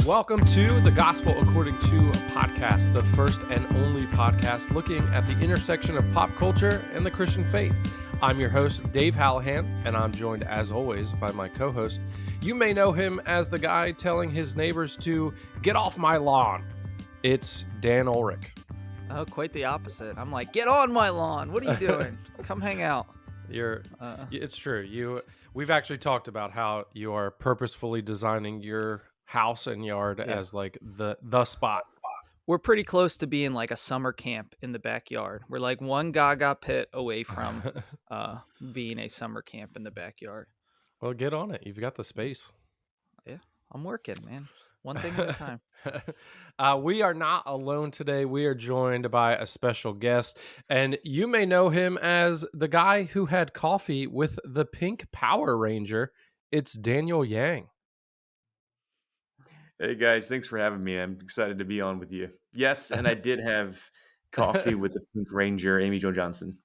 Welcome to the Gospel According to podcast, the first and only podcast looking at the intersection of pop culture and the Christian faith. I'm your host, Dave Hallahan, and I'm joined, as always, by my co-host. You may know him as the guy telling his neighbors to get off my lawn. It's Dan Ulrich. Oh, quite the opposite. I'm like, get on my lawn. What are you doing? Come hang out. It's true. We've actually talked about how you are purposefully designing your house and yard as like the spot. We're pretty close to being like a summer camp in the backyard. We're like one Gaga pit away from being a summer camp in the backyard. Well, get on it. You've got the space. Yeah, I'm working, man. One thing at a time. We are not alone today. We are joined by a special guest, and you may know him as the guy who had coffee with the Pink Power Ranger. It's Daniel Yang. Hey guys, thanks for having me. I'm excited to be on with you. Yes, and I did have coffee with the Pink Ranger, Amy Jo Johnson.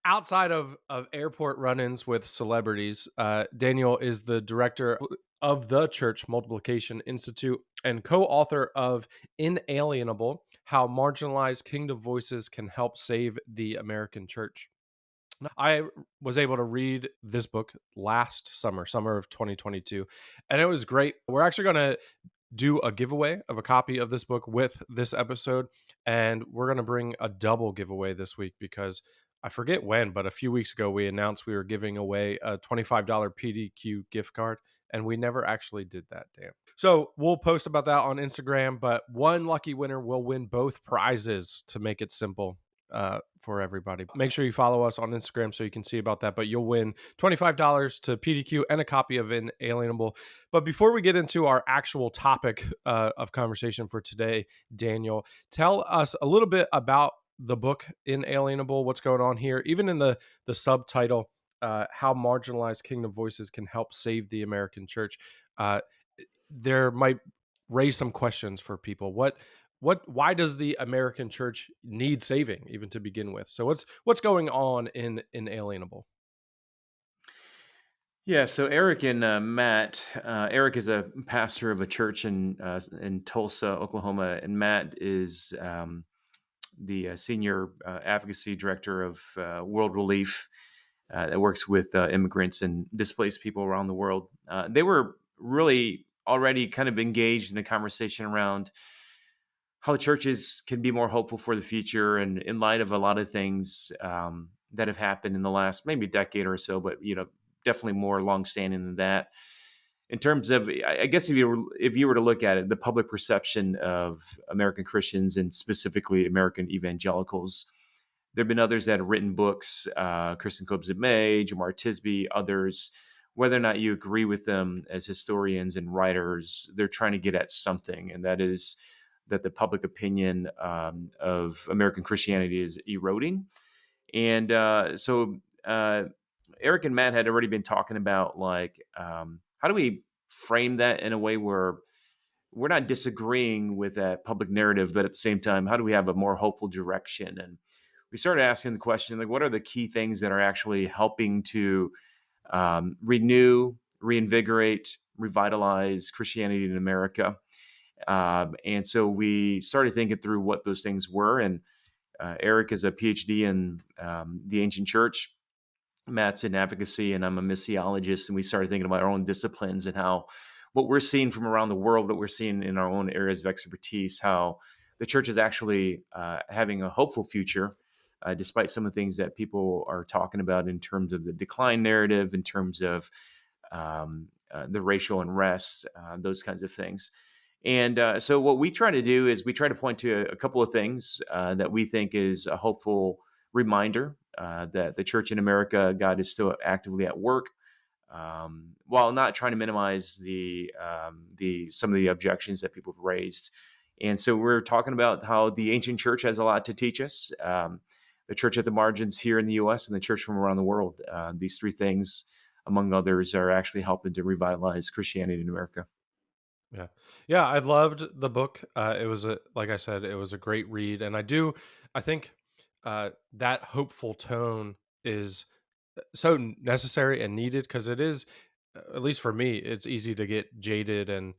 Outside of airport run-ins with celebrities, Daniel is the director of the Church Multiplication Institute and co-author of Inalienable: How Marginalized Kingdom Voices Can Help Save the American Church. I was able to read this book last summer of 2022, and it was great. We're actually going to do a giveaway of a copy of this book with this episode, and we're going to bring a double giveaway this week because I forget when, but a few weeks ago we announced we were giving away a $25 PDQ gift card, and we never actually did that, Dan. So we'll post about that on Instagram, but one lucky winner will win both prizes, to make it simple for everybody. Make sure you follow us on Instagram so you can see about that, but you'll win $25 to PDQ and a copy of Inalienable. But before we get into our actual topic of conversation for today, Daniel, tell us a little bit about the book Inalienable, what's going on here, even in the subtitle, how marginalized kingdom voices can help save the American church. There might raise some questions for people. Why does the American church need saving, even to begin with? So what's going on in Inalienable? Yeah, so Eric and Matt. Eric is a pastor of a church in Tulsa, Oklahoma, and Matt is the senior advocacy director of World Relief that works with immigrants and displaced people around the world. They were really already kind of engaged in a conversation around how the churches can be more hopeful for the future, and in light of a lot of things that have happened in the last maybe decade or so, but definitely more longstanding than that. In terms of, I guess, if you were to look at it, the public perception of American Christians and specifically American evangelicals, there have been others that have written books, Kristen Kobzit-May, Jamar Tisby, others. Whether or not you agree with them as historians and writers, they're trying to get at something, and that is that the public opinion of American Christianity is eroding. And so Eric and Matt had already been talking about, like, how do we frame that in a way where we're not disagreeing with that public narrative, but at the same time, how do we have a more hopeful direction? And we started asking the question, like, what are the key things that are actually helping to renew, reinvigorate, revitalize Christianity in America? And so we started thinking through what those things were. And Eric is a PhD in the ancient church. Matt's in advocacy, and I'm a missiologist. And we started thinking about our own disciplines and how what we're seeing from around the world, what we're seeing in our own areas of expertise, how the church is actually having a hopeful future, despite some of the things that people are talking about in terms of the decline narrative, in terms of the racial unrest, those kinds of things. And so what we try to do is we try to point to a couple of things that we think is a hopeful reminder that the church in America, God is still actively at work, while not trying to minimize the some of the objections that people have raised. And so we're talking about how the ancient church has a lot to teach us. The church at the margins here in the U.S. and the church from around the world. These three things, among others, are actually helping to revitalize Christianity in America. Yeah, I loved the book. It was like I said, it was a great read, and I think that hopeful tone is so necessary and needed, because it is, at least for me, it's easy to get jaded and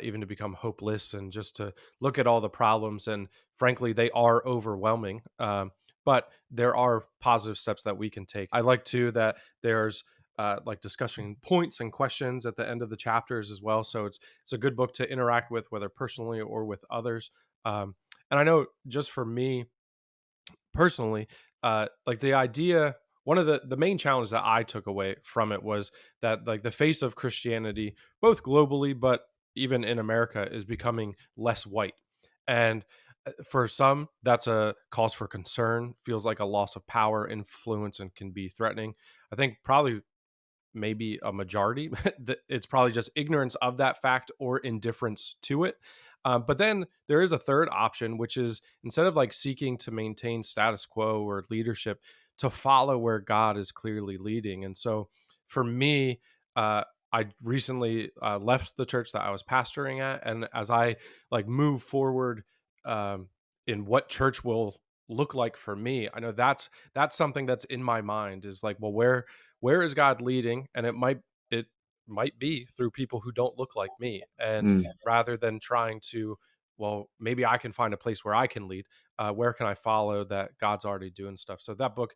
even to become hopeless and just to look at all the problems. And frankly, they are overwhelming. But there are positive steps that we can take. I like too that there's like discussion points and questions at the end of the chapters as well. So it's a good book to interact with, whether personally or with others. And I know just for me, personally, like the idea, one of the main challenge that I took away from it was that like the face of Christianity, both globally but even in America, is becoming less white. And for some, that's a cause for concern, feels like a loss of power, influence, and can be threatening. I think probably maybe a majority. It's probably just ignorance of that fact or indifference to it. But then there is a third option, which is instead of like seeking to maintain status quo or leadership, to follow where God is clearly leading. And so for me, I recently left the church that I was pastoring at, and as I like move forward um, in what church will look like for me, I know that's something that's in my mind is like, well, where is God leading? And it might be through people who don't look like me. And Mm. rather than trying to, well, maybe I can find a place where I can lead. Where can I follow that God's already doing stuff? So that book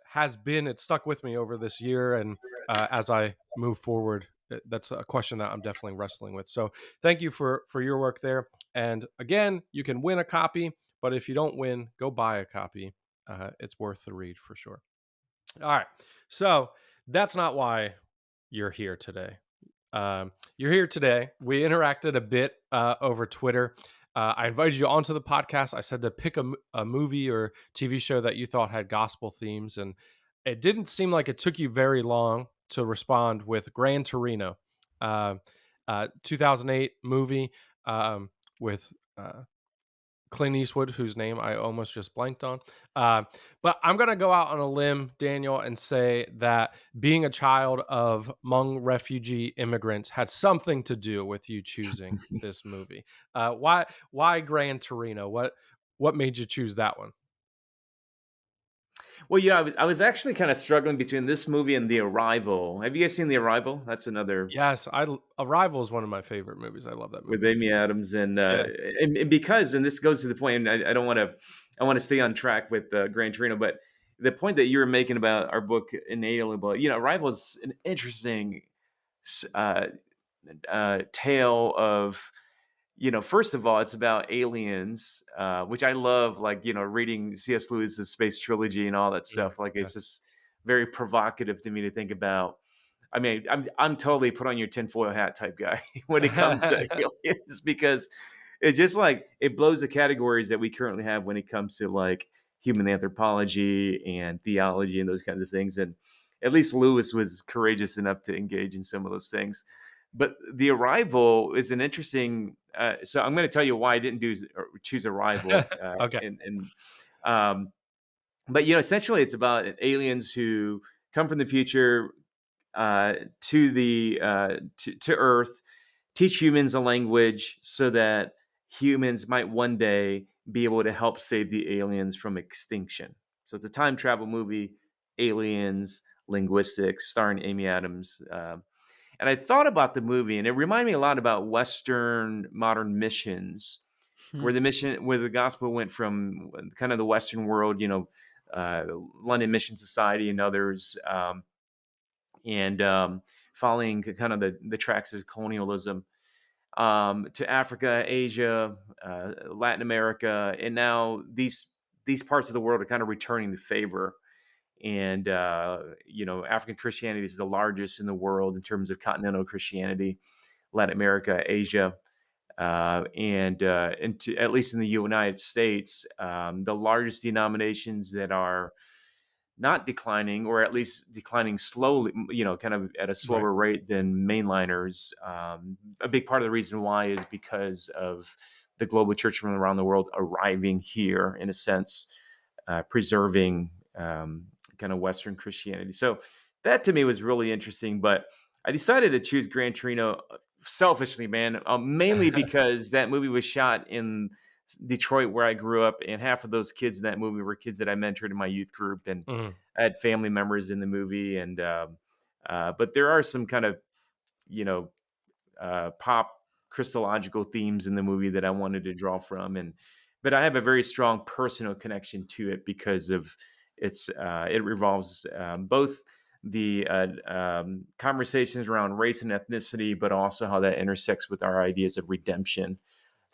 has been, it stuck with me over this year, and as I move forward, that's a question that I'm definitely wrestling with. So thank you for your work there. And again, you can win a copy, but if you don't win, go buy a copy. It's worth the read for sure. All right. So that's not why you're here today. You're here today. We interacted a bit over Twitter. I invited you onto the podcast. I said to pick a movie or TV show that you thought had gospel themes. And it didn't seem like it took you very long to respond with Gran Torino, uh, 2008 movie with Clint Eastwood, whose name I almost just blanked on. Uh, but I'm going to go out on a limb, Daniel, and say that being a child of Hmong refugee immigrants had something to do with you choosing this movie. Why Gran Torino? What made you choose that one? Well, yeah, I was actually kind of struggling between this movie and The Arrival. Have you guys seen The Arrival? That's another Yes, Arrival is one of my favorite movies. I love that with movie. Amy Adams, Yeah. and because, and this goes to the point, and I don't want to, I want to stay on track with Gran Torino, but the point that you were making about our book Inalienable, Arrival is an interesting s- uh, tale of, first of all, it's about aliens, which I love, like, reading C.S. Lewis's space trilogy and all that Mm, stuff. Like, it's yes. just very provocative to me to think about. I mean, I'm totally put on your tinfoil hat type guy when it comes to aliens, because it just like it blows the categories that we currently have when it comes to like human anthropology and theology and those kinds of things. And at least Lewis was courageous enough to engage in some of those things. But The Arrival is an interesting. So I'm going to tell you why I didn't or choose Arrival. Okay. Um, but essentially, it's about aliens who come from the future, to to Earth, teach humans a language so that humans might one day be able to help save the aliens from extinction. So it's a time travel movie, aliens, linguistics, starring Amy Adams. And I thought about the movie, and it reminded me a lot about Western modern missions, Hmm. where the gospel went from kind of the Western world, uh, London Mission Society and others. And following kind of the tracks of colonialism, to Africa, Asia, Latin America, and now these parts of the world are kind of returning the favor. And African Christianity is the largest in the world in terms of continental Christianity. Latin America, Asia, and at least in the United States, the largest denominations that are not declining, or at least declining slowly, kind of at a Right. slower rate than mainliners. A big part of the reason why is because of the global church from around the world arriving here, in a sense, preserving kind of Western Christianity. So that to me was really interesting. But I decided to choose Gran Torino selfishly, man, mainly because that movie was shot in Detroit, where I grew up, and half of those kids in that movie were kids that I mentored in my youth group, and Mhm. I had family members in the movie. And but there are some kind of you know pop. Christological themes in the movie that I wanted to draw from, and but I have a very strong personal connection to it because of it revolves both the conversations around race and ethnicity, but also how that intersects with our ideas of redemption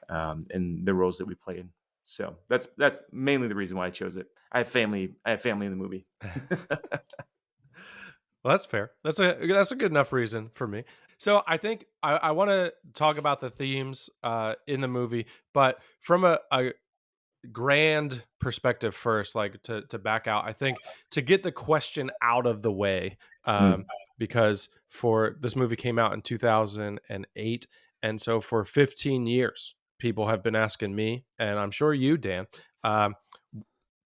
and the roles that we played. So that's mainly the reason why I chose it. I have family. I have family in the movie. Well, that's fair. That's a good enough reason for me. So I think I want to talk about the themes in the movie, but from a grand perspective first, like to back out. I think to get the question out of the way, Mm. because for this movie came out in 2008, and so for 15 years, people have been asking me, and I'm sure you, Dan. Um,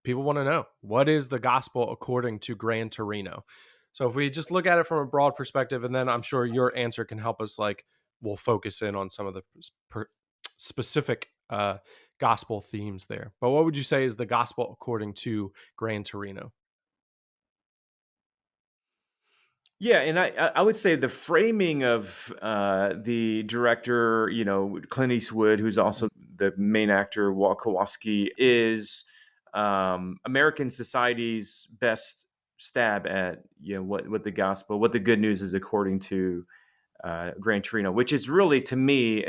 People want to know, what is the gospel according to Gran Torino? So if we just look at it from a broad perspective, and then I'm sure your answer can help us, like, we'll focus in on some of the specific gospel themes there. But what would you say is the gospel according to Gran Torino? Yeah, and I would say the framing of the director, Clint Eastwood, who's also the main actor, Walt Kowalski, is American society's best stab at what the gospel, what the good news is according to Gran Torino, which is really to me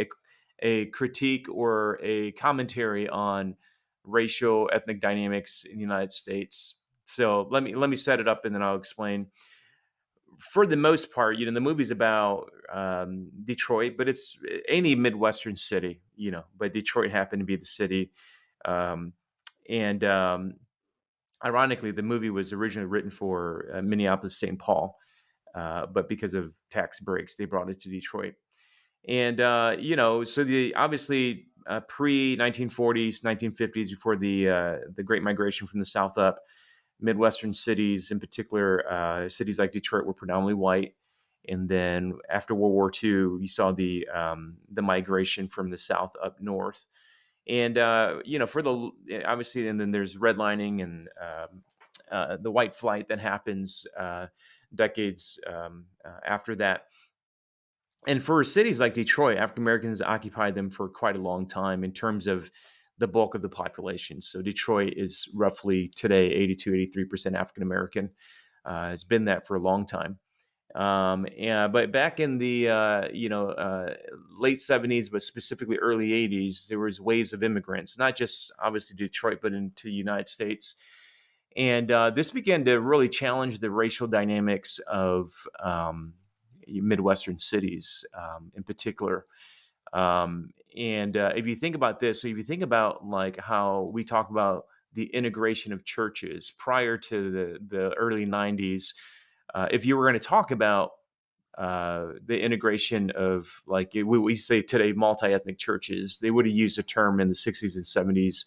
a critique or a commentary on racial ethnic dynamics in the United States. So let me set it up and then I'll explain. For the most part, the movie's about Detroit, but it's any Midwestern city, but Detroit happened to be the city. Um, and Ironically, the movie was originally written for Minneapolis, St. Paul, but because of tax breaks, they brought it to Detroit. And so the obviously pre 1940s, 1950s, before the Great Migration from the South up, Midwestern cities, in particular, cities like Detroit, were predominantly white. And then after World War II, you saw the migration from the South up north. And for the obviously, and then there's redlining and the white flight that happens decades after that. And for cities like Detroit, African Americans occupied them for quite a long time in terms of the bulk of the population. So Detroit is roughly today 82, 83% African American. Has been that for a long time. But back in the late 70s, but specifically early 80s, there was waves of immigrants, not just obviously Detroit, but into the United States. And this began to really challenge the racial dynamics of Midwestern cities in particular. And if you think about this, so if you think about like how we talk about the integration of churches prior to the early 90s, if you were going to talk about the integration of like we say today multi-ethnic churches, they would have used a term in the 60s and 70s,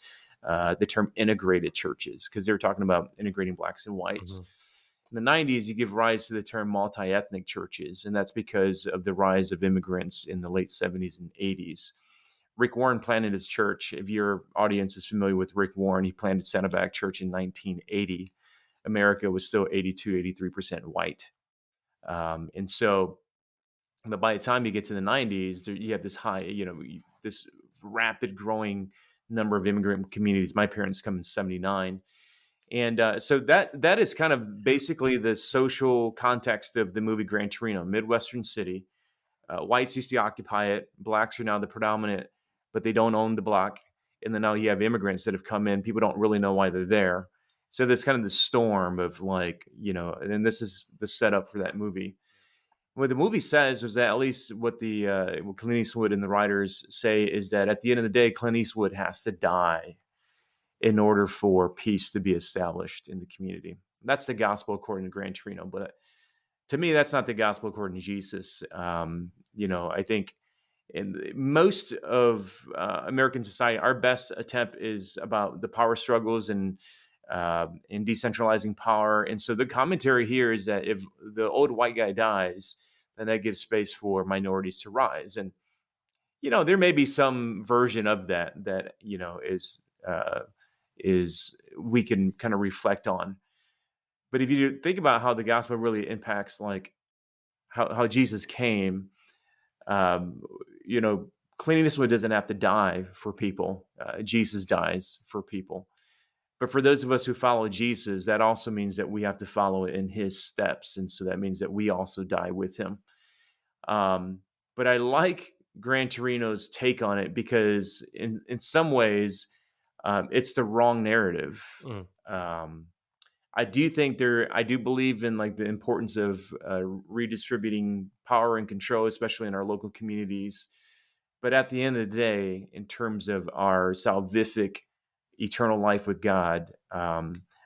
the term integrated churches, because they were talking about integrating blacks and whites. Mhm. In the 90s, you give rise to the term multi-ethnic churches, and that's because of the rise of immigrants in the late 70s and 80s. Rick Warren planted his church. If your audience is familiar with Rick Warren, he planted Saddleback Church in 1980. America was still 82, 83% white. And so, but by the time you get to the 90s, you have this high, this rapid growing number of immigrant communities. My parents come in 79. And so that is kind of basically the social context of the movie Gran Torino, Midwestern city. Whites used to occupy it. Blacks are now the predominant, but they don't own the block. And then now you have immigrants that have come in. People don't really know why they're there. So there's kind of this storm of like, and this is the setup for that movie. What the movie says was that, at least what Clint Eastwood and the writers say, is that at the end of the day, Clint Eastwood has to die in order for peace to be established in the community. That's the gospel according to Gran Torino. But to me, that's not the gospel according to Jesus. I think in most of American society, our best attempt is about the power struggles and in decentralizing power. And so the commentary here is that if the old white guy dies, then that gives space for minorities to rise. And there may be some version of that is we can kind of reflect on. But if you think about how the gospel really impacts, like how Jesus came, um, Clint Eastwood doesn't have to die for people. Jesus dies for people. But for those of us who follow Jesus, that also means that we have to follow in his steps. And so that means that we also die with him. Um, but I like Gran Torino's take on it because in some ways, it's the wrong narrative. Mm, Um, I do believe in like the importance of redistributing power and control, especially in our local communities. But at the end of the day, in terms of our salvific eternal life with God,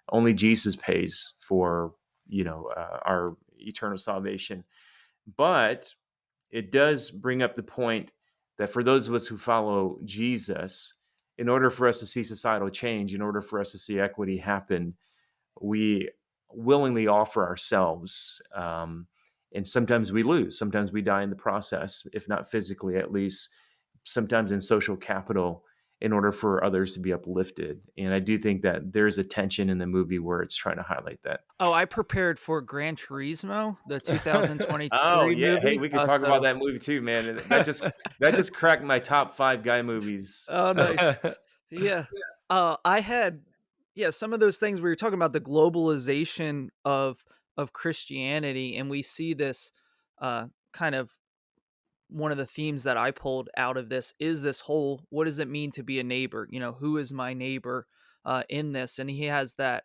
only Jesus pays for our eternal salvation. But it does bring up the point that for those of us who follow Jesus, in order for us to see societal change, in order for us to see equity happen, we willingly offer ourselves. And sometimes we lose. Sometimes we die in the process, if not physically, at least sometimes in social capital, in order for others to be uplifted. And I do think that there's a tension in the movie where it's trying to highlight that. Oh, I prepared for Gran Turismo, the Oh 2023 yeah, hey, movie. we could talk about So that movie too, man. That just cracked my top 5 guy movies. oh, So nice. Yeah. I had yeah, some of those things we were talking about the globalization of Christianity, and we see this kind of one of the themes that I pulled out of this is this whole what does it mean to be a neighbor? You know, who is my neighbor in this? And he has that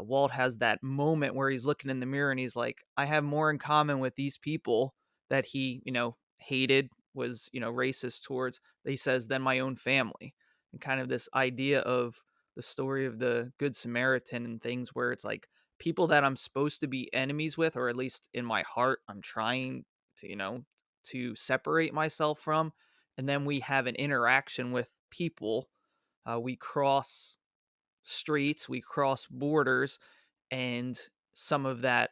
Walt has that moment where he's looking in the mirror and he's like, I have more in common with these people that he, hated, was, racist towards, he says, than my own family. And kind of this idea of the story of the Good Samaritan and things where it's like people that I'm supposed to be enemies with, or at least in my heart, I'm trying to, to separate myself from. And then we have an interaction with people. We cross streets, we cross borders, and some of that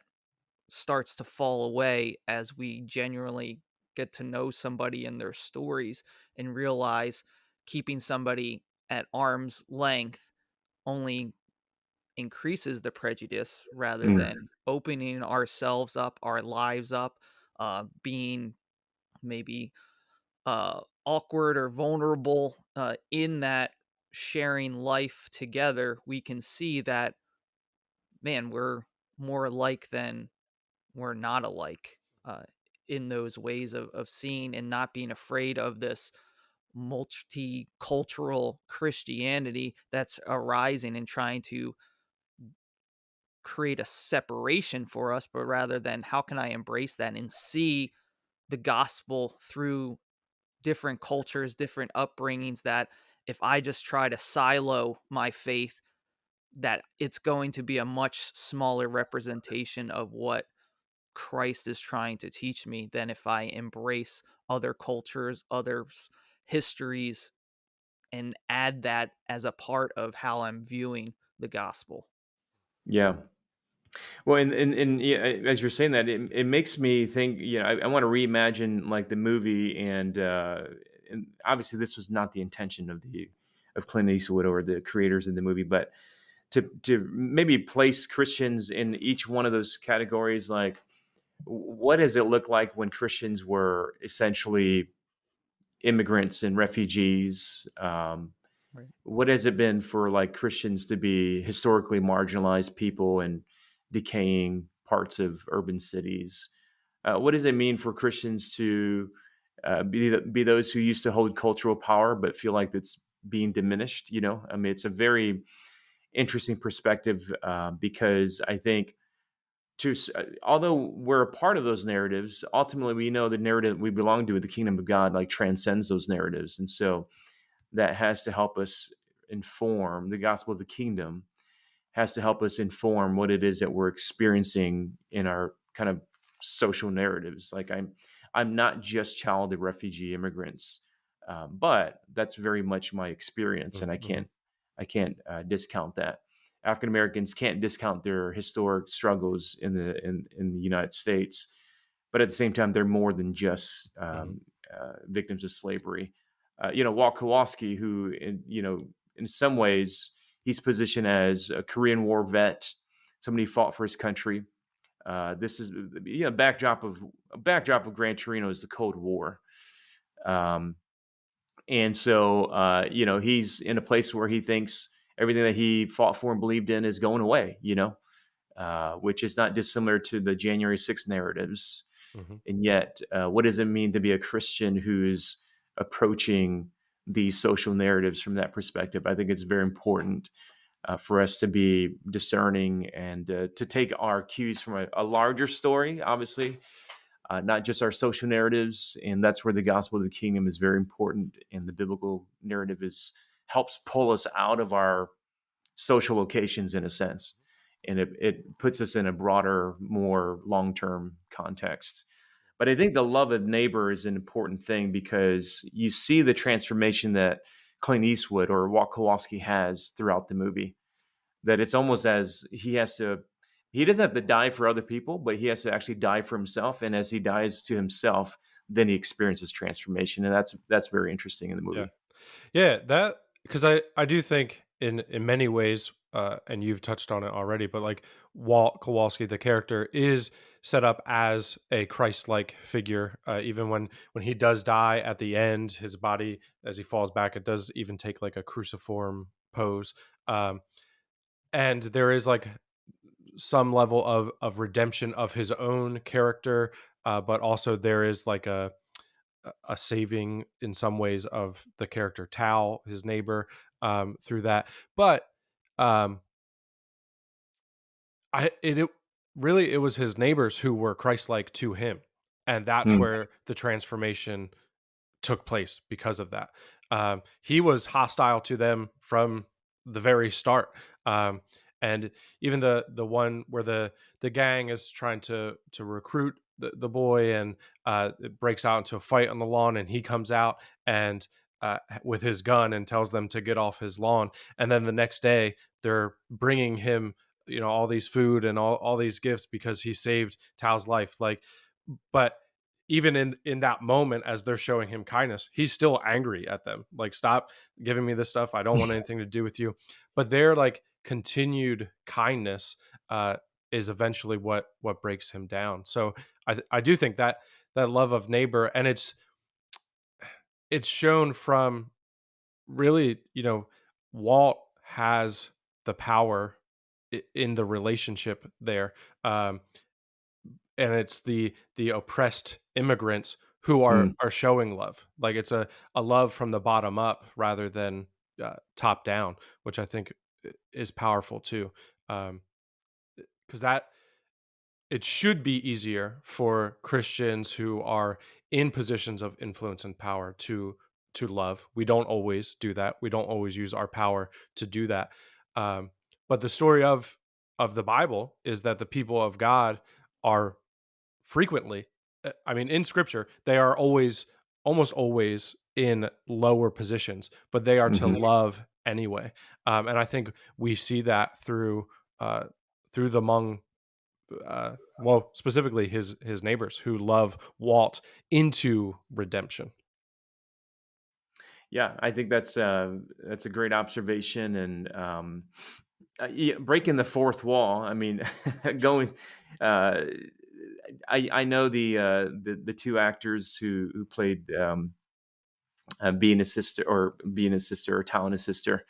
starts to fall away as we genuinely get to know somebody and their stories and realize keeping somebody at arm's length only increases the prejudice rather mm, than opening ourselves up, our lives up, being maybe awkward or vulnerable in that sharing life together. We can see that man, we're more alike than we're not alike in those ways of seeing and not being afraid of this multicultural Christianity that's arising and trying to create a separation for us, but rather than how can I embrace that and see the gospel through different cultures, different upbringings, that if I just try to silo my faith, that it's going to be a much smaller representation of what Christ is trying to teach me than if I embrace other cultures, others' histories, and add that as a part of how I'm viewing the gospel. yeah. Well, and yeah, as you're saying that, it makes me think. I want to reimagine like the movie, and obviously this was not the intention of Clint Eastwood or the creators of the movie, but to maybe place Christians in each one of those categories. Like, what does it look like when Christians were essentially immigrants and refugees? Right. What has it been for like Christians to be historically marginalized people in decaying parts of urban cities? What does it mean for Christians to be those who used to hold cultural power but feel like it's being diminished? I mean, it's a very interesting perspective because I think although we're a part of those narratives, ultimately we know the narrative we belong to, the kingdom of God, like transcends those narratives, and so that has to help us inform the gospel of the kingdom, has to help us inform what it is that we're experiencing in our kind of social narratives. Like I'm not just child of refugee immigrants, but that's very much my experience, and mm, mhm, I can't discount that. African Americans can't discount their historic struggles in the United States, but at the same time, they're more than just mhm, victims of slavery. Walt Kowalski, who in some ways he's positioned as a Korean War vet, somebody who fought for his country. This is backdrop of Gran Torino is the Cold War. Um, And so, he's in a place where he thinks everything that he fought for and believed in is going away, which is not dissimilar to the January 6th narratives. Mhm. And yet, what does it mean to be a Christian who's approaching these social narratives from that perspective? I think it's very important for us to be discerning and to take our cues from a larger story, obviously, not just our social narratives. And that's where the gospel of the kingdom is very important. And the biblical narrative is helps pull us out of our social locations in a sense. And it puts us in a broader, more long term context. But I think the love of neighbor is an important thing because you see the transformation that Clint Eastwood or Walt Kowalski has throughout the movie. That it's almost as he doesn't have to die for other people, but he has to actually die for himself. And as he dies to himself, then he experiences transformation. And that's very interesting in the Yeah. movie. Yeah, that because I do think in many ways, and you've touched on it already, but like Walt Kowalski, the character, is set up as a Christ-like figure. Even when he does die at the end, his body as he falls back, it does even take like a cruciform pose. Um, and there is like some level of redemption of his own character, but also there is like a saving in some ways of the character Tal, his neighbor, through that. But um, it really it was his neighbors who were Christ-like to him, and that's Mm, where the transformation took place because of that. He was hostile to them from the very start. And even the one where the gang is trying to recruit the boy, and it breaks out into a fight on the lawn, and he comes out and with his gun and tells them to get off his lawn. And then the next day they're bringing him, all these food and all these gifts because he saved Tao's life. Like, but even in that moment as they're showing him kindness, he's still angry at them, like, stop giving me this stuff, I don't want anything to do with you. But their like continued kindness uh is eventually what breaks him down. So I do think that that love of neighbor, and it's shown from really, Walt has the power in the relationship there. um and it's the oppressed immigrants who mm. are showing love. Like, it's a love from the bottom up rather than top down, which I think is powerful too. Um, because that it should be easier for Christians who are in positions of influence and power to love. We don't always do that. We don't always use our power to do that. Um, but the story of the Bible is that the people of God are frequently, I mean, in scripture, they are always, almost always in lower positions, but they are to Mhm. love anyway. And I think we see that uh, through the Hmong, well, specifically his neighbors who love Walt into redemption. Yeah, I think that's a great observation, and yeah, breaking the fourth wall. I mean, going. Uh, I know the two actors who played being a sister or Tal and a sister.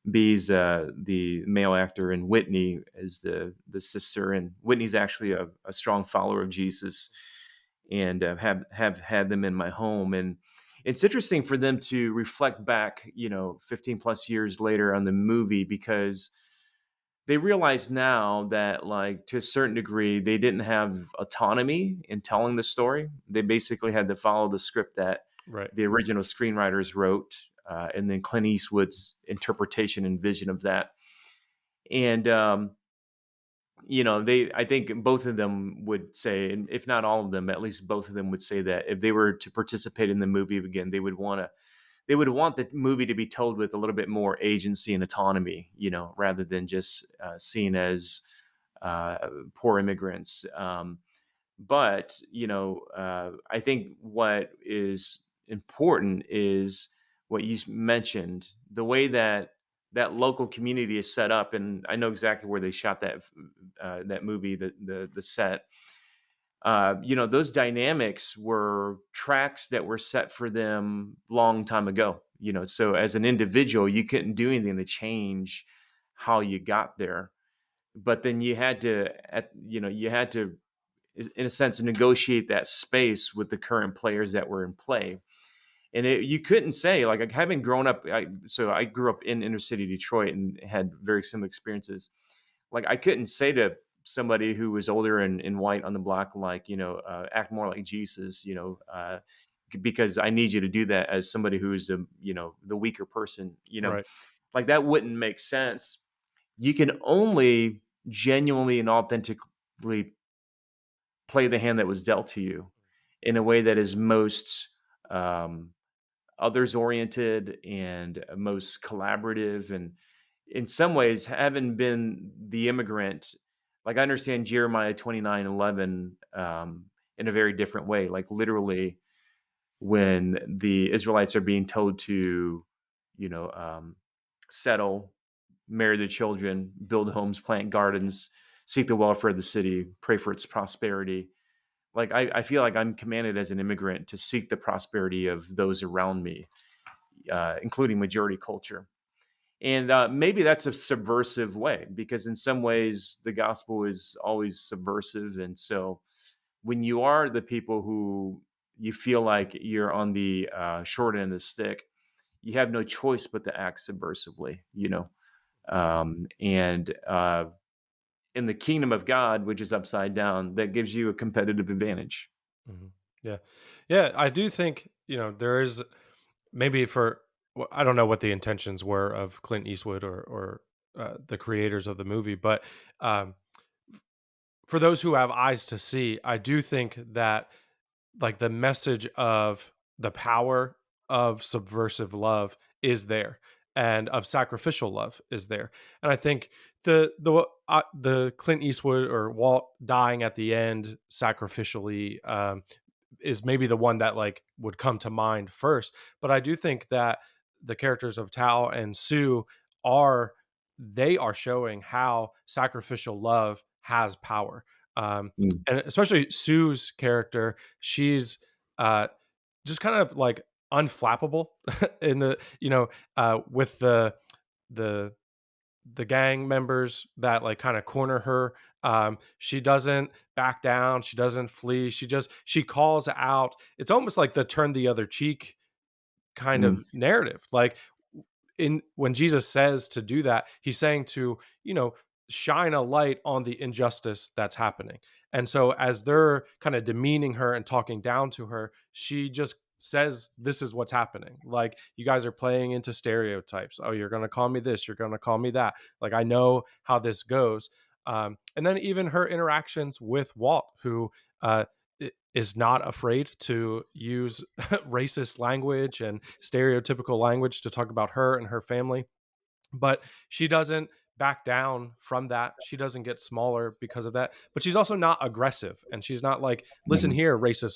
B's the male actor, and Whitney is the sister. And Whitney's actually a strong follower of Jesus, and have had them in my home. And it's interesting for them to reflect back, 15 plus years later on the movie, because they realize now that, like, to a certain degree, they didn't have autonomy in telling the story. They basically had to follow the script that Right. the original screenwriters wrote, and then Clint Eastwood's interpretation and vision of that. And I think both of them would say, and if not all of them, at least both of them would say that if they were to participate in the movie again, they would want the movie to be told with a little bit more agency and autonomy, rather than just seen as uh, poor immigrants. But I think what is important is what you mentioned, the way that that local community is set up. And I know exactly where they shot that movie, the set. Those dynamics were tracks that were set for them long time ago. So as an individual, you couldn't do anything to change how you got there. But then you had to, in a sense, negotiate that space with the current players that were in play. And you couldn't say, like having grown up. So I grew up in inner city Detroit and had very similar experiences. Like I couldn't say to somebody who was older and white on the block, like, act more like Jesus, because I need you to do that as somebody who's the weaker person, Right. like that wouldn't make sense. You can only genuinely and authentically play the hand that was dealt to you in a way that is most um, others oriented and most collaborative. And in some ways, having been the immigrant, like I understand Jeremiah 29:11 in a very different way. Like literally, when the Israelites are being told to, you know, um, settle, marry their children, build homes, plant gardens, seek the welfare of the city, pray for its prosperity. Like I feel like I'm commanded as an immigrant to seek the prosperity of those around me, including majority culture. And maybe that's a subversive way, because in some ways the gospel is always subversive. And so when you are the people who you feel like you're on the short end of the stick, you have no choice but to act subversively. And in the kingdom of God, which is upside down, that gives you a competitive advantage. Mhm. Yeah. Yeah, I do think, there is maybe I don't know what the intentions were of Clint Eastwood or the creators of the movie, but um, for those who have eyes to see, I do think that like the message of the power of subversive love is there and of sacrificial love is there. And I think the Clint Eastwood or Walt dying at the end sacrificially is maybe the one that like would come to mind first. But I do think that the characters of Tao and Sue are they are showing how sacrificial love has power. Mm, And especially Sue's character, she's uh, just kind of like unflappable in with the the gang members that like kind of corner her. She doesn't back down, she doesn't flee, she calls out. It's almost like the turn the other cheek kind of mm, narrative. Like in when Jesus says to do that, he's saying to, shine a light on the injustice that's happening. And so as they're kind of demeaning her and talking down to her, she just says this is what's happening. Like you guys are playing into stereotypes. Oh, you're going to call me this, you're going to call me that. Like I know how this goes. And then even her interactions with Walt, who is not afraid to use racist language and stereotypical language to talk about her and her family. But she doesn't back down from that. She doesn't get smaller because of that. But she's also not aggressive. And she's not like, listen mm. here, racist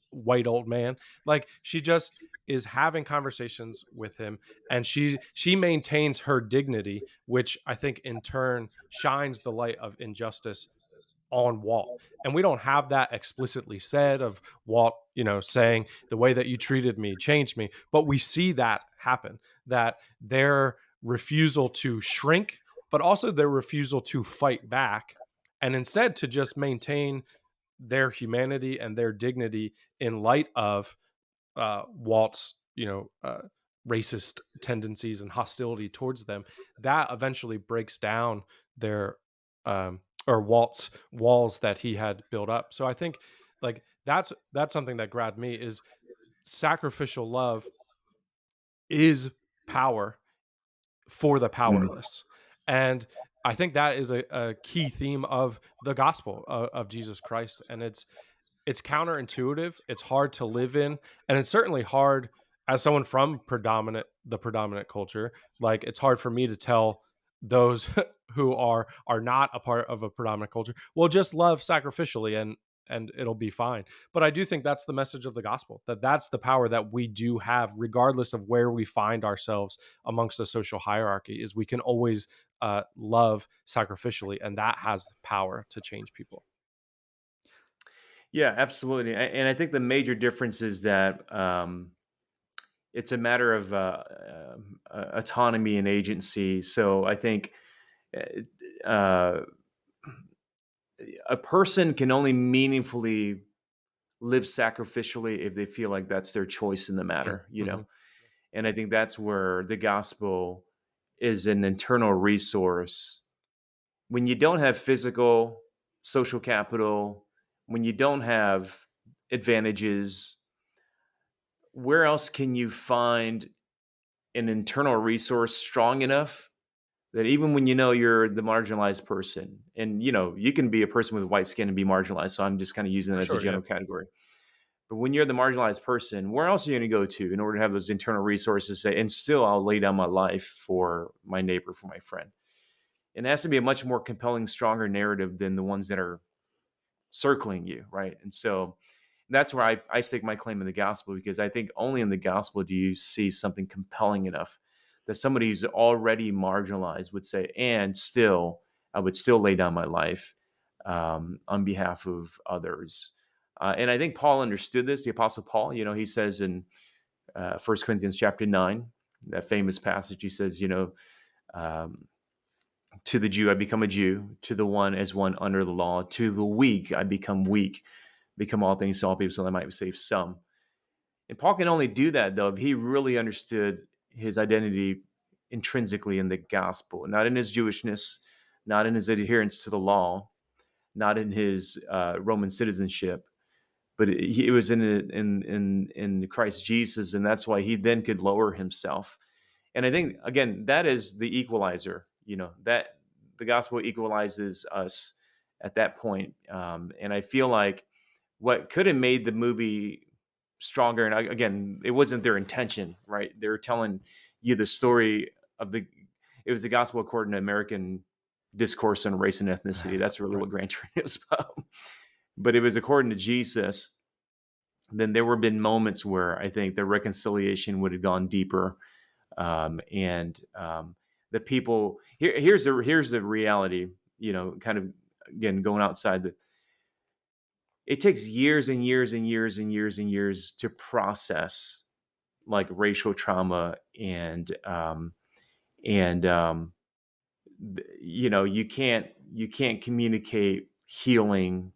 white old man. Like she just is having conversations with him and she maintains her dignity, which I think in turn shines the light of injustice on Walt. And we don't have that explicitly said of Walt, saying the way that you treated me changed me. But we see that happen, that their refusal to shrink, but also their refusal to fight back and instead to just maintain their humanity and their dignity in light of Walt's, racist tendencies and hostility towards them, that eventually breaks down their or Walt's walls that he had built up. So I think like that's something that grabbed me is sacrificial love is power for the Mm. powerless. And I think that is a key theme of the gospel of Jesus Christ. And it's counterintuitive. It's hard to live in, and it's certainly hard as someone from the predominant culture. Like it's hard for me to tell those who are not a part of a predominant culture, well, just love sacrificially and it'll be fine. But I do think that's the message of the gospel, that that's the power that we do have regardless of where we find ourselves amongst the social hierarchy, is we can always love sacrificially, and that has the power to change people. Yeah, absolutely. And I think the major difference is that it's a matter of autonomy and agency. So I think uh, a person can only meaningfully live sacrificially if they feel like that's their choice in the Mm, matter, you know? mhm. And I think that's where the gospel is an internal resource. When you don't have physical, social capital, when you don't have advantages, where else can you find an internal resource strong enough that even when you know you're the marginalized person, and you can be a person with white skin and be marginalized. So I'm just kind of using that For as a sure, yeah. general category. But when you're the marginalized person, where else are you going to go to in order to have those internal resources? Say, and still, I'll lay down my life for my neighbor, for my friend. And it has to be a much more compelling, stronger narrative than the ones that are circling you, right? And so that's where I stake my claim in the gospel, because I think only in the gospel do you see something compelling enough that somebody who's already marginalized would say, and still, I would still lay down my life on behalf of others. And I think Paul understood this. The Apostle Paul, he says in 1 Corinthians chapter 9, that famous passage, he says, um, to the Jew, I become a Jew. To the one as one under the law. To the weak, I become weak. Become all things to all people, so that I might save some. And Paul can only do that, though, if he really understood his identity intrinsically in the gospel, not in his Jewishness, not in his adherence to the law, not in his Roman citizenship, but it was in Christ Jesus, and that's why he then could lower himself. And I think again that is the equalizer. That the gospel equalizes us at that point. And I feel like what could have made the movie stronger, and again, it wasn't their intention, right? They were telling you the story of the. It was the gospel according to American discourse on race and ethnicity. That's really Right. what Gran Torino is about. But it was according to Jesus. Then there would have been moments where I think the reconciliation would have gone deeper, and the people here's the reality. Kind of again going outside the. It takes years and years and years and years and years to process like racial trauma and you can't communicate healing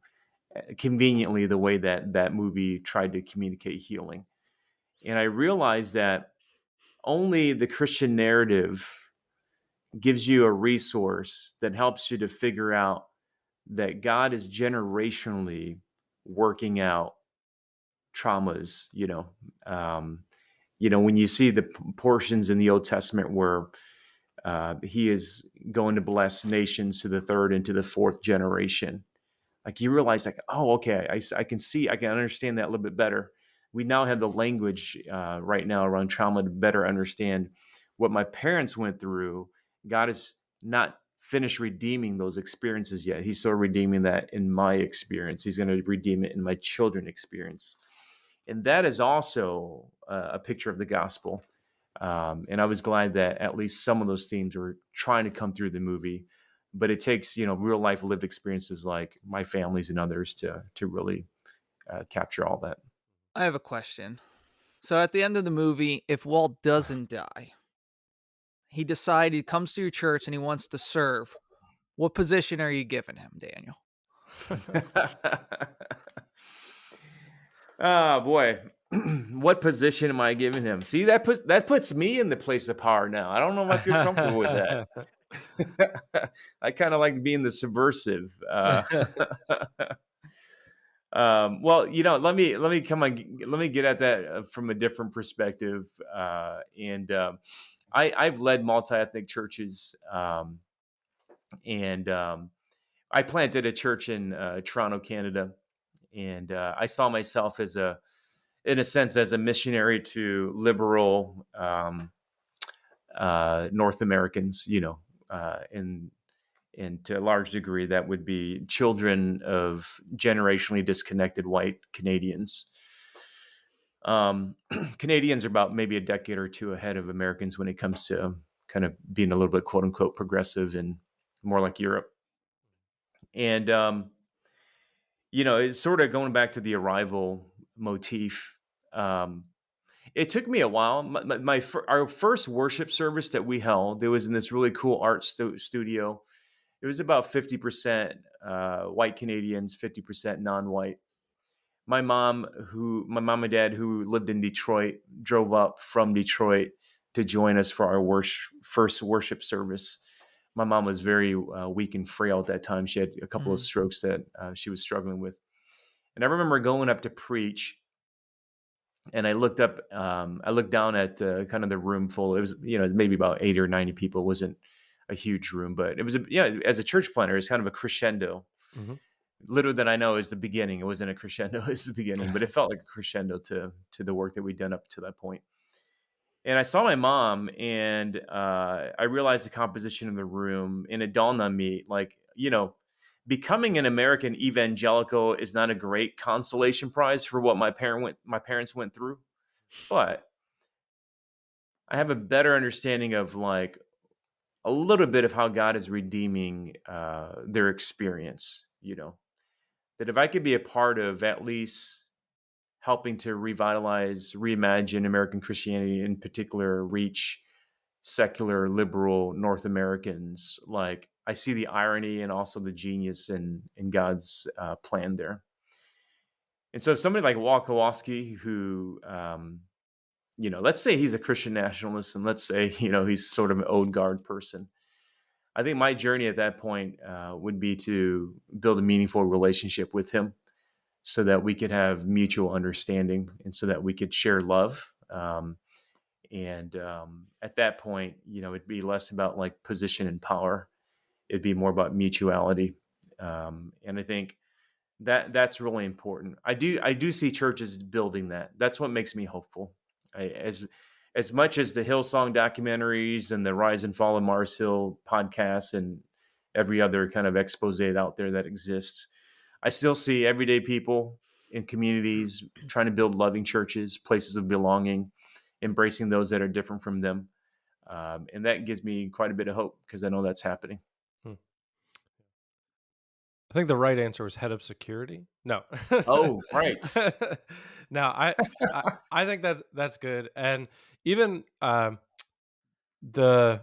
conveniently the way that that movie tried to communicate healing. And I realized that only the Christian narrative gives you a resource that helps you to figure out that God is generationally working out traumas. When you see the portions in the Old Testament where he is going to bless nations to the third and to the fourth generation, like you realize, like, oh, okay, I can see, I can understand that a little bit better. We now have the language right now around trauma to better understand what my parents went through. God is not finished redeeming those experiences yet. He's still redeeming that in my experience. He's going to redeem it in my children's experience. And that is also a picture of the gospel. And I was glad that at least some of those themes were trying to come through the movie. But it takes, real life lived experiences like my family's and others to really capture all that. I have a question. So at the end of the movie, if Walt doesn't die, he comes to your church and he wants to serve. What position are you giving him, Daniel? Oh boy, what position am I giving him? See, that puts me in the place of power now. I don't know if I feel comfortable with that. I kind of like being the subversive. Well, let me come on, let me get at that from a different perspective. And I've led multi-ethnic churches, and I planted a church in Toronto, Canada, and I saw myself in a sense, as a missionary to liberal North Americans. And to a large degree, that would be children of generationally disconnected white Canadians. Canadians are about maybe a decade or two ahead of Americans when it comes to kind of being a little bit quote unquote progressive and more like Europe. And it's sort of going back to the arrival motif. Um, it took me a while. Our first worship service that we held, it was in this really cool art studio. It was about 50% white Canadians, 50% non-white. My mom and dad, who lived in Detroit, drove up from Detroit to join us for our first worship service. My mom was very weak and frail at that time. She had a couple of Mm. strokes that she was struggling with. And I remember going up to preach, and I looked down at kind of the room full. It was, maybe about 80 or 90 people. It wasn't a huge room, but it was, as a church planter, it's kind of a crescendo. Mhm. Little that I know is the beginning. It wasn't a crescendo, it's the beginning, but it felt like a crescendo to the work that we'd done up to that point. And I saw my mom, and I realized the composition of the room, and it dawned on me, like, becoming an American evangelical is not a great consolation prize for what my parents went through, but I have a better understanding of, like, a little bit of how God is redeeming their experience. That if I could be a part of at least helping to revitalize, reimagine American Christianity, in particular, reach secular, liberal North Americans. Like, I see the irony and also the genius in God's plan there. And so, somebody like Walt Kowalski, who, let's say he's a Christian nationalist, and let's say, he's sort of an old guard person. I think my journey at that point would be to build a meaningful relationship with him, so that we could have mutual understanding, and so that we could share love. And At that point, it'd be less about like position and power. It'd be more about mutuality. And I think that's really important. I do see churches building that. That's what makes me hopeful. As much as the Hillsong documentaries and the Rise and Fall of Mars Hill podcasts and every other kind of expose out there that exists, I still see everyday people in communities trying to build loving churches, places of belonging, embracing those that are different from them. And that gives me quite a bit of hope because I know that's happening. Hmm. I think the right answer was head of security. No. Oh, right. No, I I think that's good, and even, the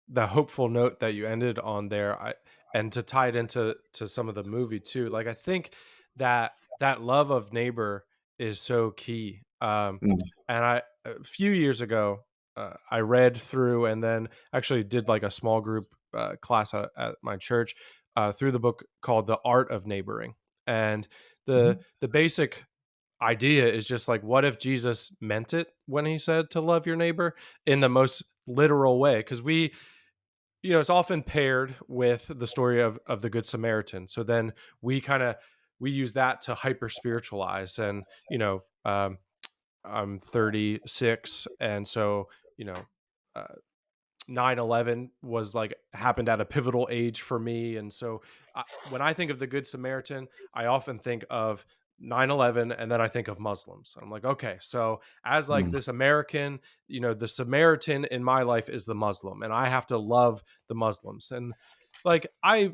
the hopeful note that you ended on there, I and to tie it to some of the movie too, like, I think that that love of neighbor is so key, Mm, and a few years ago, I read through and then actually did, like, a small group, class at my church, through the book called The Art of Neighboring, and mhm, the basic idea is just, like, what if Jesus meant it when he said to love your neighbor in the most literal way? Because it's often paired with the story of the Good Samaritan. So then we use that to hyper spiritualize, and I'm 36, and so you know. Uh, 9/11 was like happened at a pivotal age for me, and so when I think of the Good Samaritan, I often think of 9/11, and then I think of Muslims. I'm like, okay, so as like mm, this American, the Samaritan in my life is the Muslim, and I have to love the Muslims. And like I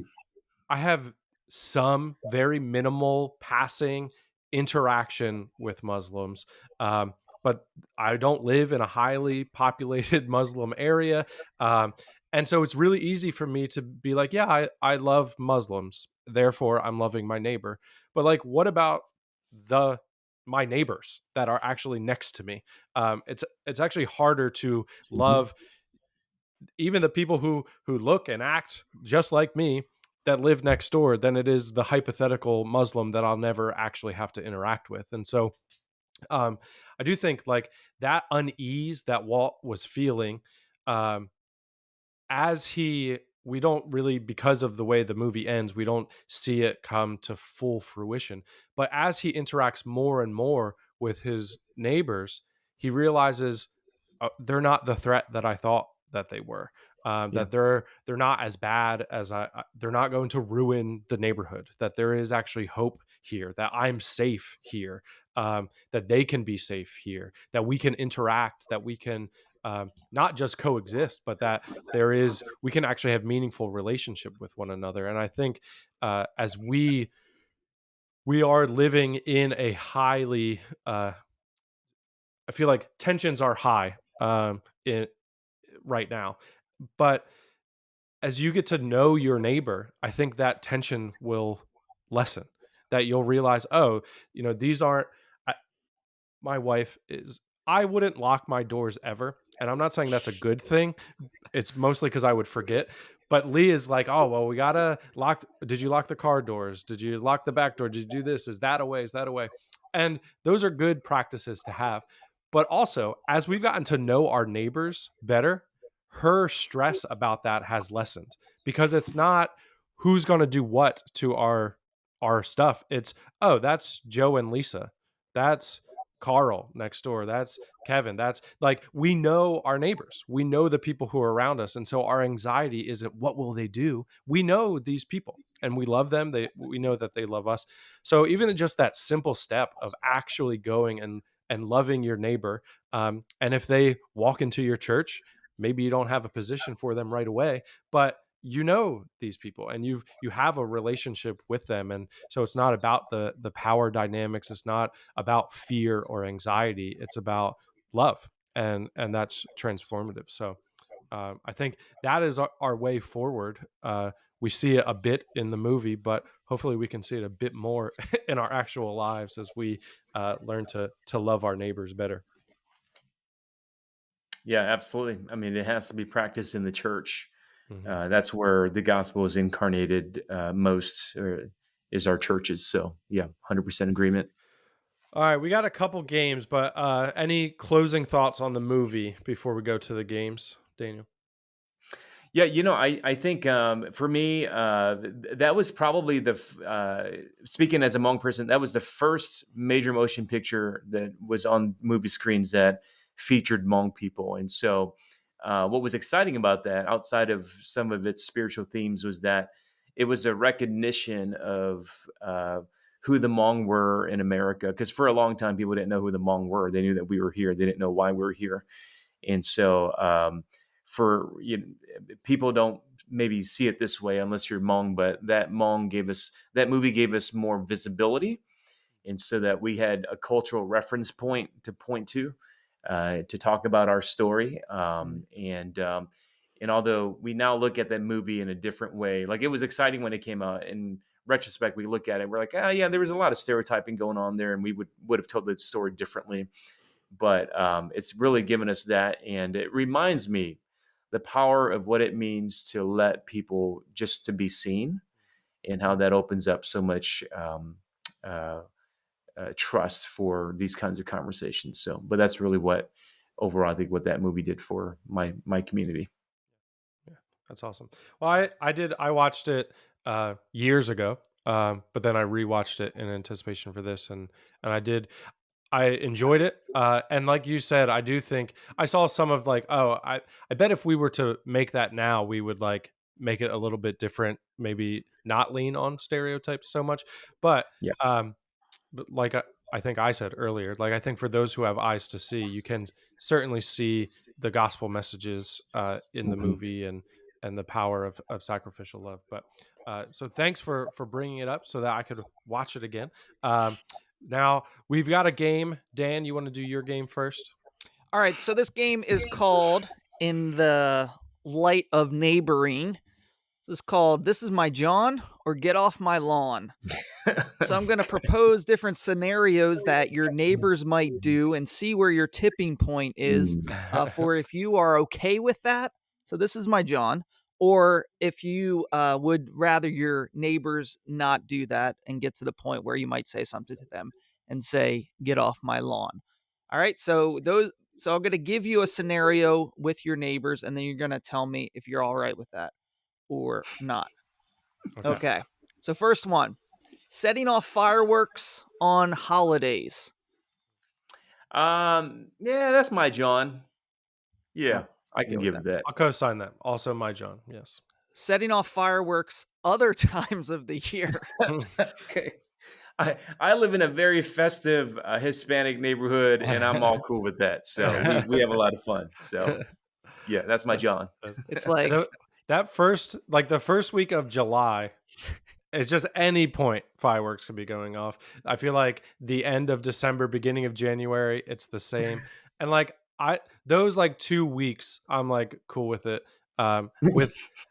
have some very minimal passing interaction with Muslims, um, but I don't live in a highly populated Muslim area. Um, and so it's really easy for me to be like, yeah, I love Muslims. Therefore, I'm loving my neighbor. But like, what about the my neighbors that are actually next to me? It's actually harder to mhm, love even the people who look and act just like me that live next door than it is the hypothetical Muslim that I'll never actually have to interact with. And so um, I do think like that unease that Walt was feeling, um, as he we don't really, because of the way the movie ends, we don't see it come to full fruition, but as he interacts more and more with his neighbors, he realizes they're not the threat that I thought that they were. yeah. That they're not as bad as they're not going to ruin the neighborhood. That there is actually hope here. That I'm safe here. That they can be safe here. That we can interact. That we can not just coexist, but that we can actually have meaningful relationship with one another. And I think as we we are living in a highly, I feel like tensions are high, in right now. But as you get to know your neighbor, I think that tension will lessen. That you'll realize, oh, these aren't. I, my wife is. I wouldn't lock my doors ever, and I'm not saying that's a good thing. It's mostly because I would forget. But Lee is like, oh well, we gotta lock. Did you lock the car doors? Did you lock the back door? Did you do this? Is that a way? Is that a way? And those are good practices to have. But also, as we've gotten to know our neighbors better, her stress about that has lessened because it's not who's going to do what to our stuff. It's, oh, that's Joe and Lisa. That's Carl next door. That's Kevin. That's like, we know our neighbors. We know the people who are around us. And so our anxiety isn't what will they do? We know these people and we love them. We know that they love us. So even just that simple step of actually going and loving your neighbor, and if they walk into your church, maybe you don't have a position for them right away, but you know these people and you have a relationship with them, and so it's not about the power dynamics, it's not about fear or anxiety, it's about love, and that's transformative. So I think that is our way forward. We see it a bit in the movie, but hopefully we can see it a bit more in our actual lives as we learn to love our neighbors better. Yeah, absolutely. I mean, it has to be practiced in the church. Mhm. That's where the gospel is incarnated most, is our churches. So, yeah, 100% agreement. All right, we got a couple games, but any closing thoughts on the movie before we go to the games, Daniel? Yeah, I think for me, that was probably speaking as a Hmong person, that was the first major motion picture that was on movie screens that featured Hmong people. And so, what was exciting about that, outside of some of its spiritual themes, was that it was a recognition of who the Hmong were in America. Because for a long time, people didn't know who the Hmong were. They knew that we were here. They didn't know why we were here. And so, for people don't maybe see it this way unless you're Hmong, but that movie gave us more visibility, and so that we had a cultural reference point to talk about our story. And although we now look at that movie in a different way, like it was exciting when it came out. In retrospect, we look at it, we're like, oh yeah, there was a lot of stereotyping going on there, and we would have told the story differently. But it's really given us that, and it reminds me the power of what it means to let people just to be seen, and how that opens up so much uh, trust for these kinds of conversations. So, but that's really what overall I think what that movie did for my community. Yeah, that's awesome. Well, I watched it years ago, but then I rewatched it in anticipation for this, and I enjoyed it. And like you said, I do think I saw some of like, oh, I bet if we were to make that now, we would like make it a little bit different, maybe not lean on stereotypes so much. But Yeah. um, but like I think I said earlier, like I think for those who have eyes to see, you can certainly see the gospel messages in the Mhm. movie and the power of sacrificial love. But so thanks for bringing it up so that I could watch it again. Um, Now we've got a game. Dan, you want to do your game first? All right, so this game is called In the Light of Neighboring. This is called This Is My John or Get Off My Lawn. So I'm going to propose different scenarios that your neighbors might do and see where your tipping point is Mm. for if you are okay with that. So this is my John, or if you would rather your neighbors not do that and get to the point where you might say something to them and say, "Get off my lawn." All right. So those. So I'm going to give you a scenario with your neighbors, and then you're going to tell me if you're all right with that or not. Okay. Okay. So first one, setting off fireworks on holidays. Yeah, that's my John. I'm Yeah, I can okay with give that. it that. I'll co-sign that. Also, my John. Yes. Setting off fireworks other times of the year. Okay. I live in a very festive Hispanic neighborhood, and I'm all cool with that. So we have a lot of fun. So yeah, that's my So, John. that's- It's like the- that first, like the first week of July. It's just any point fireworks could be going off. I feel like the end of December, beginning of January, it's the same. And like I those like 2 weeks, I'm like cool with it.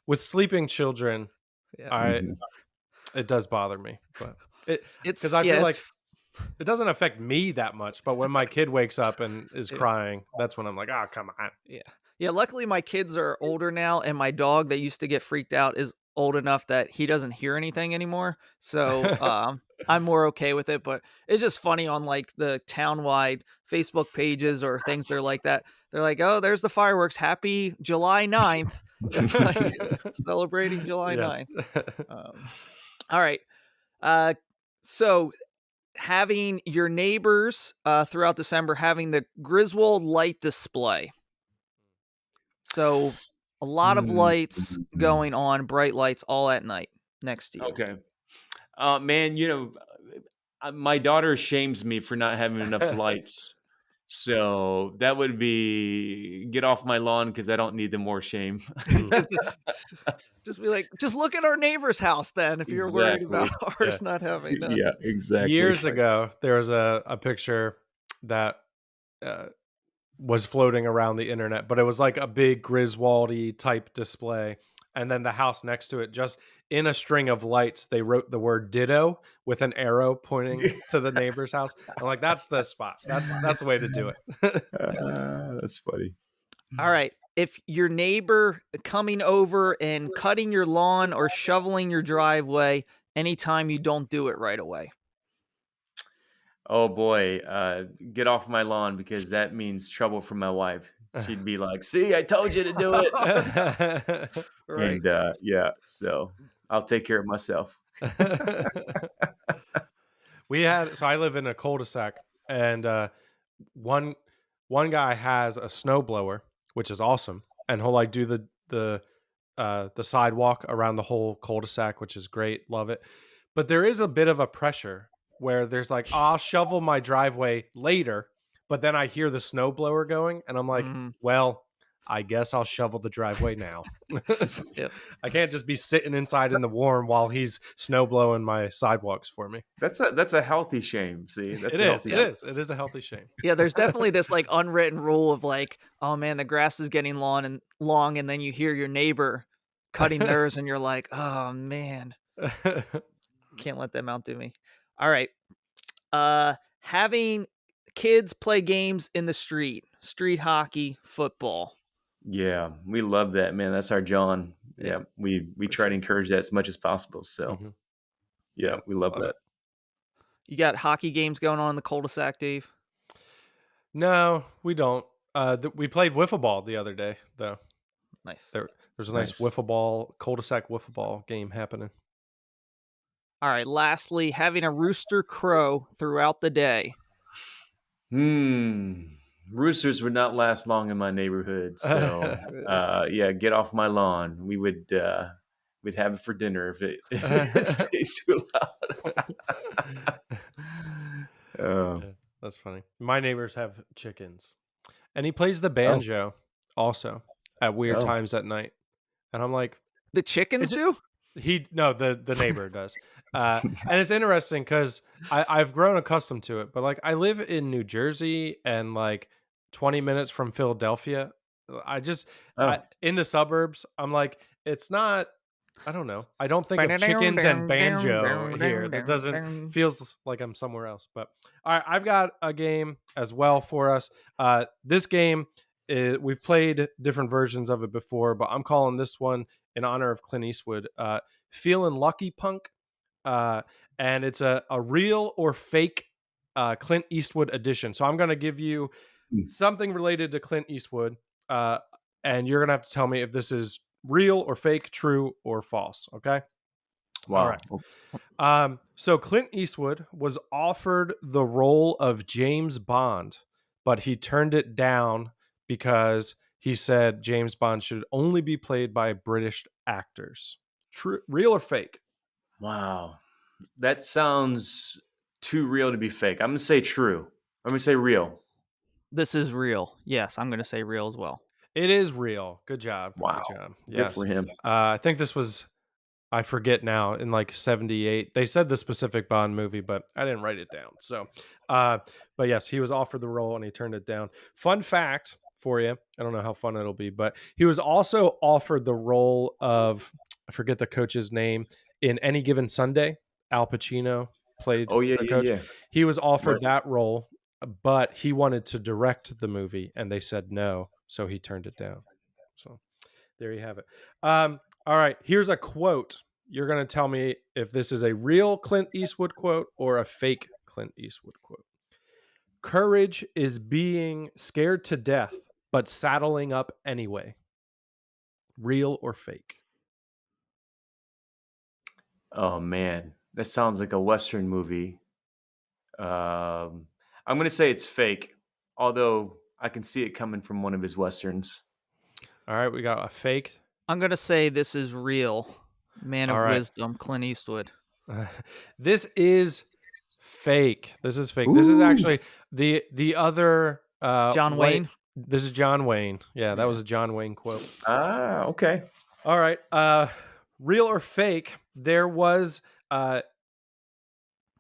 With sleeping children, Yeah. I Mhm. it does bother me, but it because It's I yeah, feel it's like it doesn't affect me that much, but when my kid wakes up and is yeah. crying, that's when I'm like, "Oh, come on." Yeah. Yeah, luckily my kids are older now, and my dog that used to get freaked out is old enough that he doesn't hear anything anymore. So, I'm more okay with it, but it's just funny on, like, the town-wide Facebook pages or things that are like that. They're like, "Oh, there's the fireworks. Happy July 9th." It's like celebrating July Yes. 9th. Um, alright. Uh, so having your neighbors, throughout December having the Griswold light display. So, a lot of Mm, lights mhm. going on, bright lights all at night next to you. Okay. Man, my daughter shames me for not having enough lights. So that would be get off my lawn because I don't need the more shame. Mm, Just just be like, "Just look at our neighbor's house then if you're worried about Exactly. yeah. ours not having, Yeah, exactly. Years lights." ago, there was a picture that, uh, was floating around the internet, but it was like a big Griswoldy type display, and then the house next to it, just in a string of lights, they wrote the word "ditto" with an arrow pointing to the neighbor's house. I'm like, "That's the spot. That's the way to do it." That's funny. Alright, if your neighbor coming over and cutting your lawn or shoveling your driveway anytime you don't do it right away. Oh boy, get off my lawn because that means trouble for my wife. She'd be like, "See, I told you to do it." Right. And yeah, so I'll take care of myself. I live in a cul-de-sac, and, one one guy has a snowblower, which is awesome, and he'll, like, do the sidewalk around the whole cul-de-sac, which is great, love it. But there is a bit of a pressure where there's like, I'll shovel my driveway later, but then I hear the snowblower going, and I'm like, Mhm. well, I guess I'll shovel the driveway now. Yep. I can't just be sitting inside in the warm while he's snow blowing my sidewalks for me. That's a healthy shame. See, It that's a is, healthy it Yep. shame. is, it is a healthy shame. Yeah, there's definitely this, like, unwritten rule of, like, "Oh, man, the grass is getting long," and then you hear your neighbor cutting theirs, and you're like, "Oh, man, can't let them outdo me." Alright, having kids play games in the street hockey, football. Yeah, we love that, man. That's our John. Yeah, Yeah, we for try to sure. encourage that as much as possible. So Mhm. yeah, Yep, we love love that. it. You got hockey games going on in the cul-de-sac, Dave? No, we don't. We played wiffle ball the other day, though. Nice. There's a nice Nice. wiffle ball, cul-de-sac wiffle ball game happening. Alright, lastly, having a rooster crow throughout the day. Hmm. Roosters would not last long in my neighborhood. So yeah, get off my lawn. We'd have it for dinner if it if it stays too loud. Uh, Yeah, that's funny. My neighbors have chickens, and he plays the oh, banjo also at weird oh. times at night, and I'm like, The it chickens just do? he no, the neighbor does, and it's interesting because I've grown accustomed to it, but like I live in New Jersey and like 20 minutes from Philadelphia. I just I Oh. in the suburbs, I'm like, it's not. I don't know. I don't think of chickens and banjo here. That doesn't feels like I'm somewhere else. But all right, I've got a game as well for us. This game we've played different versions of it before, but I'm calling this one in honor of Clint Eastwood. Feeling Lucky Punk, uh, and it's a real or fake Clint Eastwood edition. So I'm going to give you Mm. something related to Clint Eastwood, uh, and you're going to have to tell me if this is real or fake, true or false. Okay. All right. Wow. So Clint Eastwood was offered the role of James Bond, but he turned it down because he said James Bond should only be played by British actors. True, real or fake? Wow. That sounds too real to be fake. I'm gonna say true. I'm gonna say real. This is real. Yes, I'm gonna say real as well. It is real. Good job. Good Wow. job. Good for Yes. him. I think this was I forget now, in like 78. They said the specific Bond movie, but I didn't write it down. So, uh, but yes, he was offered the role and he turned it down. Fun fact for you. I don't know how fun it'll be, but he was also offered the role of, I forget the coach's name, in Any Given Sunday. Al Pacino played Oh yeah, the yeah, coach. yeah. He was Right. offered that role, but he wanted to direct the movie and they said no. So he turned it down. So there you have it. All right, here's a quote. You're going to tell me if this is a real Clint Eastwood quote or a fake Clint Eastwood quote. Courage is being scared to death, but saddling up anyway. Real or fake? Oh man, that sounds like a Western movie. Um, I'm gonna say it's fake, although I can see it coming from one of his westerns. All right, we got a fake. I'm gonna say this is real. Man All of right. wisdom, Clint Eastwood. This is fake. This is fake. This is Ooh. actually the other John white. Wayne. This is John Wayne. Yeah, that was Yeah. a John Wayne quote. Ah, okay. All right. Real or fake? There was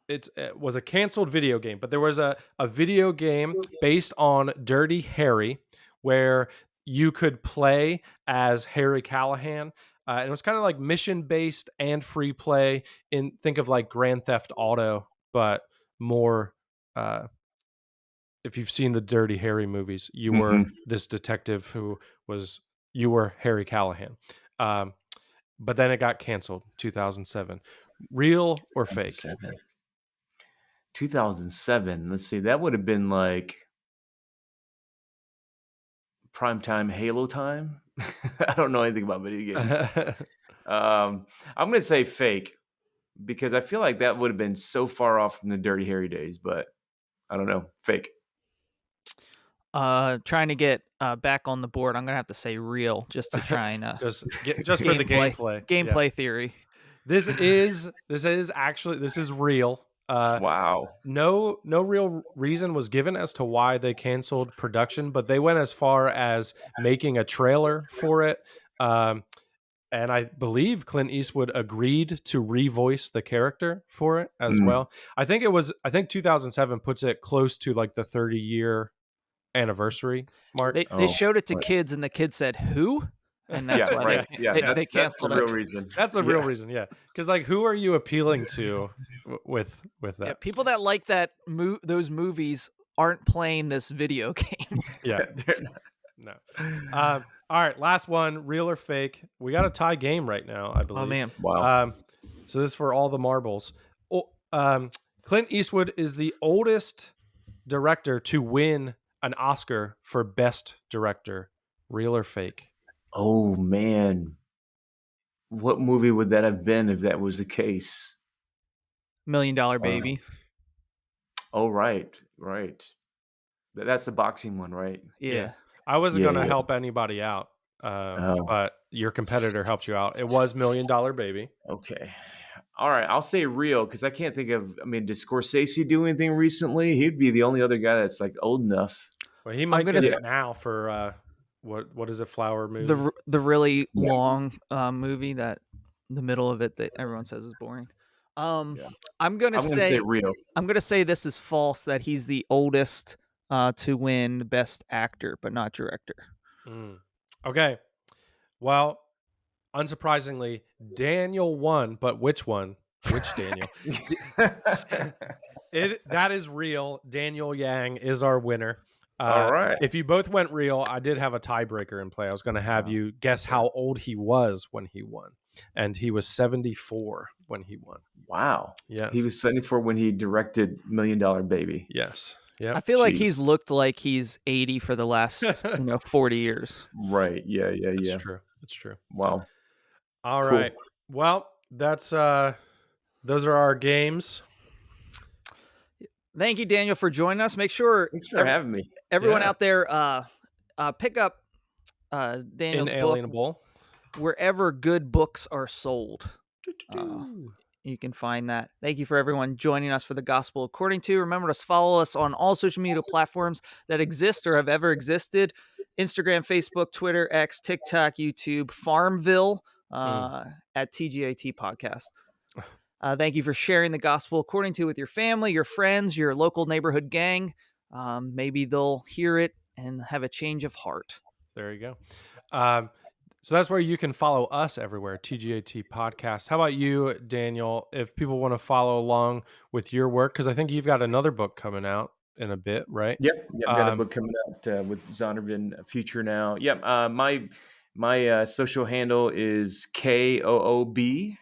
it was a canceled video game, but there was a video game based on Dirty Harry where you could play as Harry Callahan. And it was kind of like mission based and free play. In think of like Grand Theft Auto, but more. If you've seen the Dirty Harry movies, you were Mhm. this detective who was you were Harry Callahan. Um, but then it got canceled 2007. Real or fake? 2007. 2007. Let's see. That would have been like primetime Halo time. I don't know anything about video games. I'm gonna say fake because I feel like that would have been so far off from the Dirty Harry days, but I don't know. Fake. Trying to get back on the board. I'm gonna have to say real just to try and Just for the gameplay gameplay. Yeah. gameplay theory. This is actually this is real. Wow. No real reason was given as to why they canceled production, but they went as far as making a trailer for it. Um, and I believe Clint Eastwood agreed to revoice the character for it as Mm. well. I think 2007 puts it close to like the 30-year anniversary mark. They Oh, showed it to right. kids and the kids said, "Who?" And that's Yeah, why right. Yeah, Yeah, yeah. they that's the canceled real it. reason. That's the real Yeah. reason, yeah. Because like, who are you appealing to with Yeah, that? people that like those movies aren't playing this video game. Yeah, They're not. no. All right, last one, real or fake? We got a tie game right now, I Oh believe. man. Wow. So this is for all the marbles. Oh, Clint Eastwood is the oldest director to win an Oscar for Best Director. Real or fake? Oh, man. What movie would that have been if that was the case? $1 Million Uh, Baby. oh, right, right. That's the boxing one, right? Yeah, Yeah. I wasn't Yeah, gonna yeah. help anybody out, Oh, but your competitor helped you out. It was $1 Million Baby. okay. All right, I'll say real because I can't think of. I mean, did Scorsese do anything recently? He'd be the only other guy that's like old enough. Well, he I'm might gonna get s- it now for what is it? Flower the Moon. r- the really Yeah, long movie that the middle of it that everyone says is boring. Um, yeah. I'm gonna I'm gonna say say real. this is false that he's the oldest to win Best Actor, but not director. Mm. Okay. Well, unsurprisingly, Daniel won, but which one? Which Daniel? D- that is real. Daniel Yang is our winner. All right. If you both went real, I did have a tiebreaker in play. I was going to have you guess Okay. how old he was when he won, and he was 74 when he won. Wow. He Yes. was 74 when he directed $1 Million Baby. Yes. I Yep. feel like Jeez. he's looked like he's 80 for the last 40 years. Right. Yeah. Yeah. That's Yeah. true. That's true. Wow. All right. Cool. Well, that's those are our games. Thank you, Daniel, for joining us. Make sure Thanks for having me. everyone Yeah. out there pick up Daniel's book Inalienable. wherever good books are sold. Doo-doo-doo. You can find that. Thank you for everyone joining us for the Gospel According to. Remember to follow us on all social media platforms that exist or have ever existed: Instagram, Facebook, Twitter, X, TikTok, YouTube, Farmville. Mm, at TGAT Podcast. Thank you for sharing the gospel according to with your family, your friends, your local neighborhood gang. Maybe they'll hear it and have a change of heart. there you go. Um, so that's where you can follow us everywhere, TGAT Podcast. How about you, Daniel? If people want to follow along with your work, because I think you've got another book coming out in a bit, right? Yep, yep. Got a Um, book coming out with Zondervan Future now. Yep. My social handle is KOOBXWM.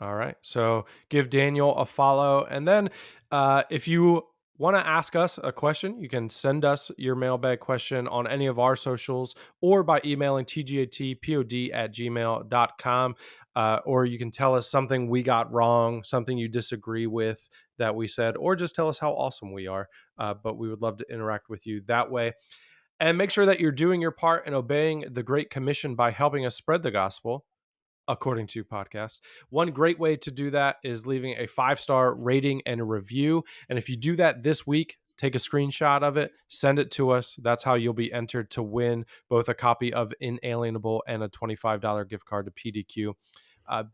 All right. So give Daniel a follow. And then if you want to ask us a question, you can send us your mailbag question on any of our socials or by emailing tgatpod@gmail.com. Or you can tell us something we got wrong, something you disagree with that we said, or just tell us how awesome we are. But we would love to interact with you that way. And make sure that you're doing your part in obeying the Great Commission by helping us spread the gospel according to podcast. One great way to do that is leaving a 5-star rating and a review. And if you do that this week, take a screenshot of it, send it to us. That's how you'll be entered to win both a copy of Inalienable and a $25 gift card to PDQ. Uh,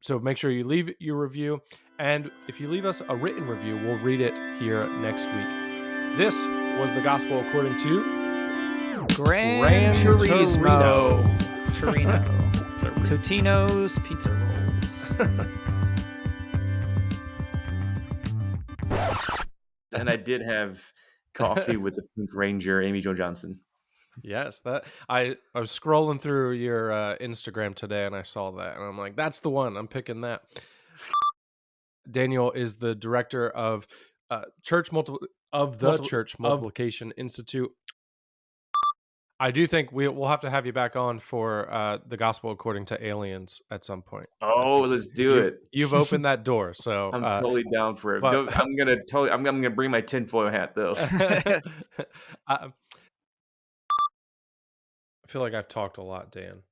so make sure you leave your review. And if you leave us a written review, we'll read it here next week. This was the gospel according to Gran Gran Turismo. Torino. Torino. Totino's Pizza Rolls. And I did have coffee with the Pink Ranger, Amy Jo Johnson. Yes, that I was scrolling through your Instagram today and I saw that and I'm like, that's the one. I'm picking that. Daniel is the director of the Church Multiplication Institute. I do think we'll have to have you back on for the Gospel according to aliens at some point. I Oh, think let's do it. you've opened that door. So, I'm totally down for it. but I'm gonna bring my tinfoil hat though. I feel like I've talked a lot, Dan.